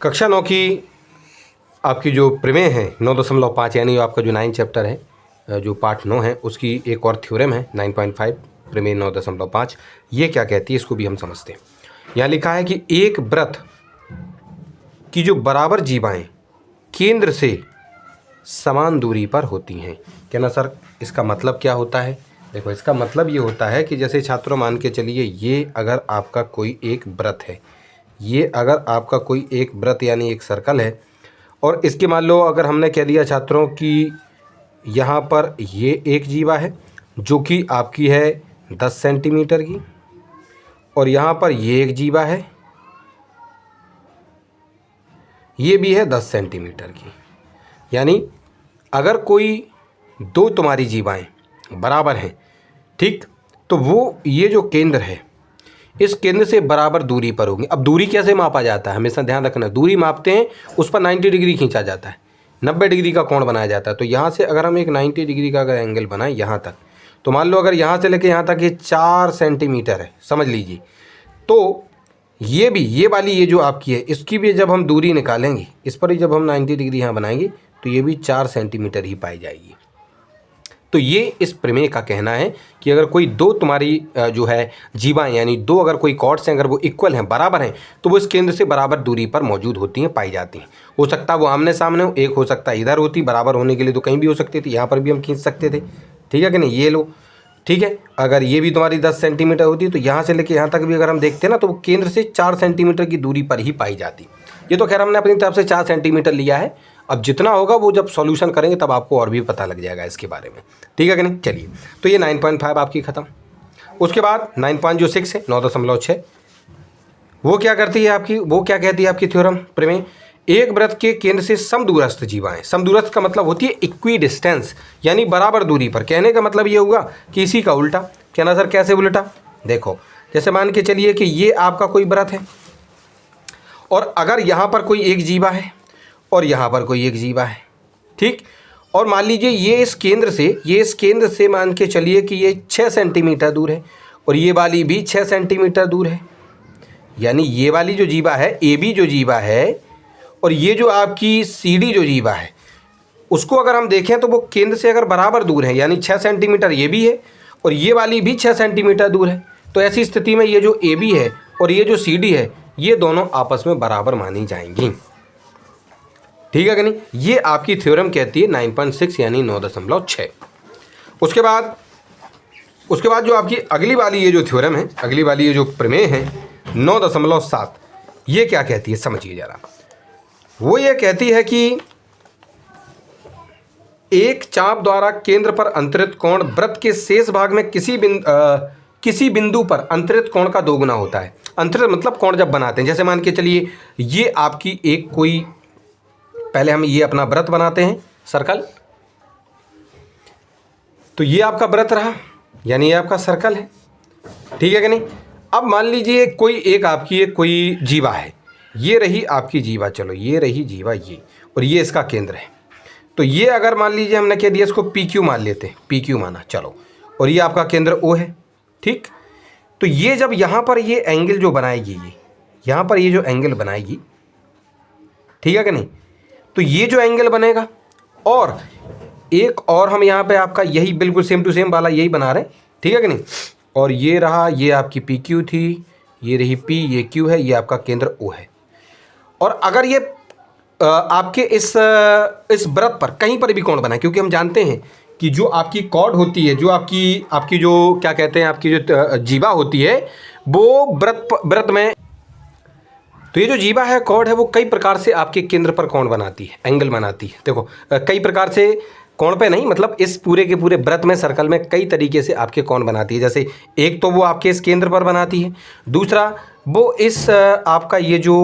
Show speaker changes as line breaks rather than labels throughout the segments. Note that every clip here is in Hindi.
कक्षा 9 की आपकी जो प्रमेय है 9.5 यानी आपका जो 9 चैप्टर है, जो पाठ 9 है, उसकी एक और थ्योरम है 9.5 प्रमेय 9.5। ये क्या कहती है इसको भी हम समझते हैं। यहाँ लिखा है कि एक वृत्त की जो बराबर जीवाएं केंद्र से समान दूरी पर होती हैं। कहना सर इसका मतलब क्या होता है? देखो इसका मतलब ये होता है कि जैसे छात्रों मान के चलिए ये अगर आपका कोई एक वृत्त है, ये अगर आपका कोई एक वृत्त यानी एक सर्कल है, और इसके मान लो अगर हमने कह दिया छात्रों कि यहाँ पर ये एक जीवा है जो कि आपकी है 10 सेंटीमीटर की, और यहाँ पर ये एक जीवा है ये भी है 10 सेंटीमीटर की। यानी अगर कोई दो तुम्हारी जीवाएं बराबर हैं, ठीक, तो वो ये जो केंद्र है इस केंद्र से बराबर दूरी पर होंगे। अब दूरी कैसे मापा जाता है, हमेशा ध्यान रखना, दूरी मापते हैं उस पर 90 डिग्री खींचा जाता है, 90 डिग्री का कोण बनाया जाता है। तो यहाँ से अगर हम एक 90 डिग्री का अगर एंगल बनाएं यहाँ तक, तो मान लो अगर यहाँ से लेके यहाँ तक ये 4 सेंटीमीटर है, समझ लीजिए, तो ये भी ये वाली ये जो आपकी है इसकी भी जब हम दूरी निकालेंगे, इस पर ही जब हम 90 डिग्री यहाँ बनाएंगे तो ये भी 4 सेंटीमीटर ही पाई जाएगी। तो ये इस प्रमेय का कहना है कि अगर कोई दो तुम्हारी जो है जीवाएं यानी दो अगर कोई कॉर्ड्स हैं, अगर वो इक्वल हैं, बराबर हैं, तो वो इस केंद्र से बराबर दूरी पर मौजूद होती हैं, पाई जाती हैं। हो सकता है वो आमने सामने हो, एक हो सकता है इधर होती, बराबर होने के लिए तो कहीं भी हो सकती थी, यहाँ पर भी हम खींच सकते थे, ठीक है कि नहीं। ये लो, ठीक है, अगर ये भी तुम्हारी 10 सेंटीमीटर होती तो यहाँ से लेकर यहाँ तक भी अगर हम देखते हैं ना, तो वो केंद्र से 4 सेंटीमीटर की दूरी पर ही पाई जाती। ये तो खैर हमने अपनी तरफ से 4 सेंटीमीटर लिया है, अब जितना होगा वो जब सॉल्यूशन करेंगे तब आपको और भी पता लग जाएगा इसके बारे में, ठीक है कि नहीं। चलिए, तो ये 9.5 आपकी ख़त्म। उसके बाद 9.6 है 9.6, वो क्या करती है आपकी, वो क्या कहती है आपकी थ्योरम प्रमेय, एक वृत्त के केंद्र से समदूरस्थ जीवाएं, समदूरस्थ का मतलब होती है इक्वी डिस्टेंस यानी बराबर दूरी पर। कहने का मतलब ये होगा कि इसी का उल्टा। कहना सर कैसे उल्टा? देखो जैसे मान के चलिए कि ये आपका कोई वृत्त है और अगर यहाँ पर कोई एक जीवा है और यहाँ पर कोई एक जीवा है, ठीक, और मान लीजिए ये इस केंद्र से मान के चलिए कि ये 6 सेंटीमीटर दूर है और ये वाली भी 6 सेंटीमीटर दूर है। यानी ये वाली जो जीवा है ए बी जो जीवा है और ये जो आपकी सी डी जो जीवा है, उसको अगर हम देखें तो वो केंद्र से अगर बराबर दूर है, यानी 6 सेंटीमीटर ये भी है और ये वाली भी 6 सेंटीमीटर दूर है, तो ऐसी स्थिति में ये जो ए बी है और ये जो सी डी है ये दोनों आपस में बराबर मानी जाएंगी, ठीक है कि नहीं। ये आपकी थ्योरम कहती है 9.6 यानी 9.6। उसके बाद जो आपकी अगली वाली ये जो थ्योरम है, अगली वाली ये जो प्रमेय है 9.7, ये क्या कहती है समझिए ज़रा। वो ये कहती है कि एक चाप द्वारा केंद्र पर अंतरित कोण वृत्त के शेष भाग में किसी बिंदु पर अंतरित कोण का दोगुना होता है। अंतरित मतलब कोण जब बनाते हैं, जैसे मान के चलिए ये आपकी एक कोई, पहले हम ये अपना वृत्त बनाते हैं सर्कल, तो ये आपका वृत्त रहा यानी ये आपका सर्कल है, ठीक है कि नहीं। अब मान लीजिए कोई एक आपकी एक कोई जीवा है, ये रही आपकी जीवा, चलो ये रही जीवा ये, और ये इसका केंद्र है। तो ये अगर मान लीजिए हमने कह दिया इसको पी क्यू मान लेते हैं, पी क्यू माना, चलो, और ये आपका केंद्र ओ है, ठीक। तो ये जब यहाँ पर ये एंगल जो बनाएगी, ये यहाँ पर ये जो एंगल बनाएगी, ठीक है कि नहीं, तो ये जो एंगल बनेगा और एक और हम यहाँ पे आपका यही बिल्कुल सेम टू सेम वाला यही बना रहे हैं, ठीक है कि नहीं। और ये रहा, ये आपकी पी क्यू थी, ये रही पी, ये क्यू है, ये आपका केंद्र ओ है। और अगर ये आपके इस व्रत पर कहीं पर भी कोण बनाए, क्योंकि हम जानते हैं कि जो आपकी कॉर्ड होती है, जो आपकी जो क्या कहते हैं आपकी जो जीवा होती है वो व्रत में, तो ये जो जीवा है कॉर्ड है वो कई प्रकार से आपके केंद्र पर कोण बनाती है, एंगल बनाती है। देखो कई प्रकार से कोण पे नहीं, मतलब इस पूरे के पूरे व्रत में सर्कल में कई तरीके से आपके कोण बनाती है। जैसे एक तो वो आपके इस केंद्र पर बनाती है, दूसरा वो इस आपका ये जो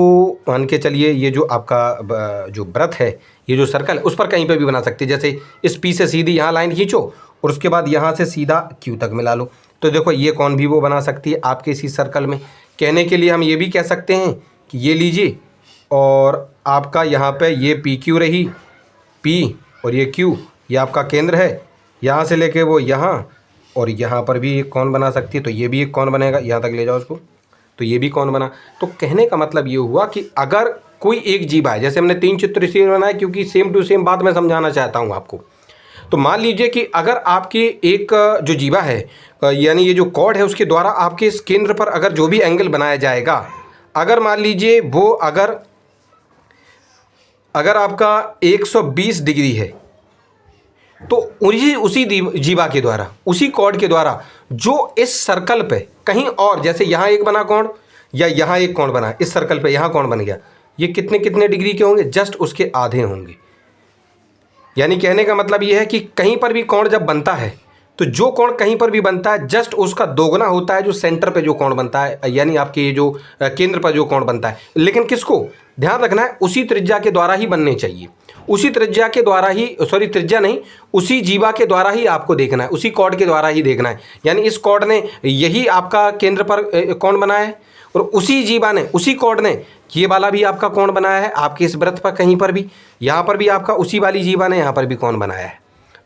मान के चलिए ये जो आपका जो व्रत है, ये जो सर्कल है उस पर कहीं पे भी बना सकती है। जैसे इस पी से सीधी यहाँ लाइन खींचो और उसके बाद यहाँ से सीधा क्यू तक मिला लो, तो देखो ये कोण भी वो बना सकती है आपके इसी सर्कल में। कहने के लिए हम ये भी कह सकते हैं कि ये लीजिए और आपका यहाँ पे ये पी क्यू रही, पी और ये क्यू, ये आपका केंद्र है, यहाँ से लेके वो यहाँ और यहाँ पर भी एक कोण बना सकती है, तो ये भी एक कोण बनेगा, यहाँ तक ले जाओ उसको, तो ये भी कोण बना। तो कहने का मतलब ये हुआ कि अगर कोई एक जीवा है, जैसे हमने 3 चित्र इसलिए बनाए क्योंकि सेम टू सेम बात मैं समझाना चाहता हूँ आपको। तो मान लीजिए कि अगर आपके एक जो जीवा है यानी ये जो कॉर्ड है उसके द्वारा आपके इस केंद्र पर अगर जो भी एंगल बनाया जाएगा, अगर मान लीजिए वो अगर आपका 120 डिग्री है, तो उसी जीवा के द्वारा, उसी कॉर्ड के द्वारा जो इस सर्कल पे कहीं और, जैसे यहाँ एक बना कोण या यहाँ एक कोण बना, इस सर्कल पे यहाँ कोण बन गया, ये कितने कितने डिग्री के होंगे? जस्ट उसके आधे होंगे। यानी कहने का मतलब ये है कि कहीं पर भी कोण जब बनता है तो जो कोण कहीं पर भी बनता है जस्ट उसका दोगुना होता है जो सेंटर पे जो कोण बनता है, यानी आपके ये जो केंद्र पर जो कोण बनता है। लेकिन किसको ध्यान रखना है? उसी त्रिज्या के द्वारा ही बनने चाहिए, उसी त्रिज्या के द्वारा ही, सॉरी त्रिज्या नहीं, उसी जीवा के द्वारा ही आपको देखना है, उसी कॉर्ड के द्वारा ही देखना है। यानी इस कॉर्ड ने यही आपका केंद्र पर कोण बनाया है और उसी जीवा ने, उसी कॉर्ड ने ये वाला भी आपका कोण बनाया है आपके इस वृत्त पर, कहीं पर भी, यहाँ पर भी आपका उसी वाली जीवा ने यहाँ पर भी कोण बनाया है।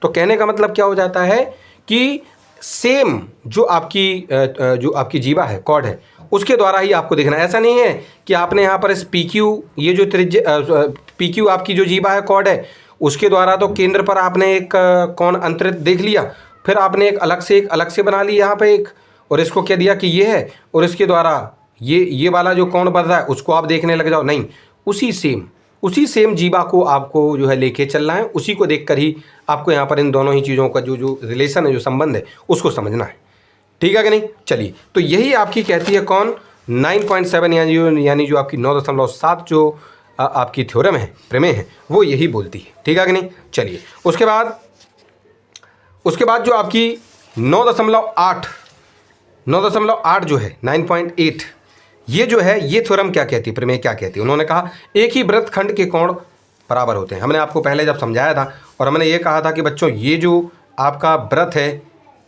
तो कहने का मतलब क्या हो जाता है कि सेम जो आपकी जीवा है, कॉर्ड है, उसके द्वारा ही आपको देखना है। ऐसा नहीं है कि आपने यहाँ पर इस PQ, ये जो PQ आपकी जो जीवा है, कॉर्ड है, उसके द्वारा तो केंद्र पर आपने एक कोण अंतरित देख लिया, फिर आपने एक अलग से बना ली यहाँ पे एक, और इसको क्या दिया कि ये है, और इसके द्वारा ये वाला जो कोण बन रहा है उसको आप देखने लग जाओ। नहीं, उसी सेम जीवा को आपको जो है लेके चलना है, उसी को देखकर ही आपको यहाँ पर इन दोनों ही चीज़ों का जो रिलेशन है, जो संबंध है, उसको समझना है। ठीक है कि नहीं? चलिए, तो यही आपकी कहती है कौन 9.7 यानी जो आपकी 9.7 जो आपकी थ्योरम है, प्रमेय है, वो यही बोलती है। ठीक है कि नहीं? चलिए, उसके बाद जो आपकी 9.8 जो है 9.8, ये जो है, ये थ्योरम क्या कहती है, प्रमेय क्या कहती है? उन्होंने कहा एक ही वृत्तखंड के कोण बराबर होते हैं। हमने आपको पहले जब समझाया था और हमने ये कहा था कि बच्चों ये जो आपका वृत्त है,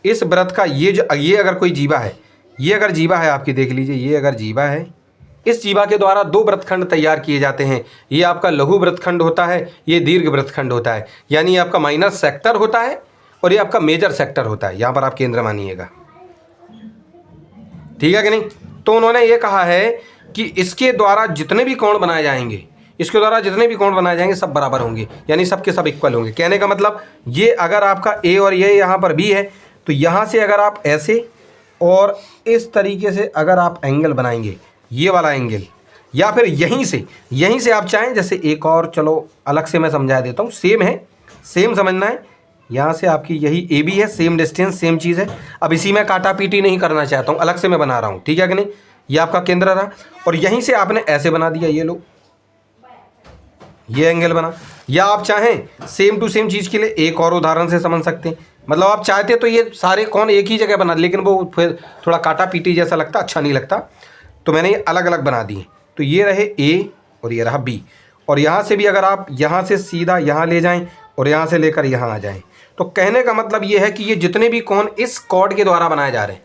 इस वृत्त का ये अगर कोई जीवा है, ये अगर जीवा है आपकी, देख लीजिए, ये अगर जीवा है, इस जीवा के द्वारा 2 वृत्तखंड तैयार किए जाते हैं। ये आपका लघु वृत्तखंड होता है, ये दीर्घ वृत्तखंड होता है। यानी आपका माइनर सेक्टर होता है और ये आपका मेजर सेक्टर होता है। यहाँ पर आप केंद्र मानिएगा। ठीक है कि नहीं? तो उन्होंने ये कहा है कि इसके द्वारा जितने भी कोण बनाए जाएंगे, सब बराबर होंगे, यानी सब के सब इक्वल होंगे। कहने का मतलब ये अगर आपका ए और ये यहाँ पर बी है, तो यहाँ से अगर आप ऐसे और इस तरीके से अगर आप एंगल बनाएंगे, ये वाला एंगल, या फिर यहीं से आप चाहें, जैसे एक और चलो अलग से मैं समझा देता हूँ, सेम है, सेम समझना है। यहाँ से आपकी यही ए बी है, सेम डिस्टेंस, सेम चीज़ है। अब इसी में काटा पीटी नहीं करना चाहता हूँ, अलग से मैं बना रहा हूँ। ठीक है कि नहीं? ये आपका केंद्र रहा और यहीं से आपने ऐसे बना दिया, ये लो, ये एंगल बना। या आप चाहें सेम टू सेम चीज़ के लिए एक और उदाहरण से समझ सकते हैं। मतलब आप चाहते तो ये सारे कोण एक ही जगह बना, लेकिन वो फिर थोड़ा काटा पीटी जैसा लगता, अच्छा नहीं लगता, तो मैंने ये अलग अलग बना दिए। तो ये रहे ए और ये रहा बी, और यहाँ से भी अगर आप यहाँ से सीधा यहाँ ले जाएं और यहाँ से लेकर यहाँ आ जाएं, तो कहने का मतलब ये है कि ये जितने भी कोण इस कॉर्ड के द्वारा बनाए जा रहे हैं,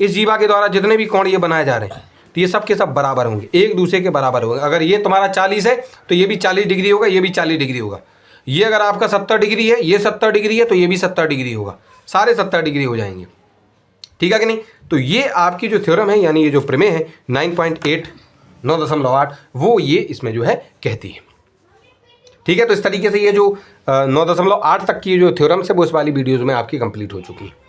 इस जीवा के द्वारा जितने भी कोण ये बनाए जा रहे हैं, तो ये सब के सब बराबर होंगे, एक दूसरे के बराबर होंगे। अगर ये तुम्हारा 40 है तो ये भी 40 डिग्री होगा, ये भी 40 डिग्री होगा। ये अगर आपका 70 डिग्री है, ये 70 डिग्री है, तो ये भी 70 डिग्री होगा, सारे 70 डिग्री हो जाएंगे। ठीक है कि नहीं? तो ये आपकी जो थ्योरम है, यानी ये जो प्रमेय है 9.8 वो ये इसमें जो है कहती है। ठीक है, तो इस तरीके से ये जो 9.8 तक की जो थ्योरम्स है वो इस वाली वीडियोज़ में आपकी कंप्लीट हो चुकी है।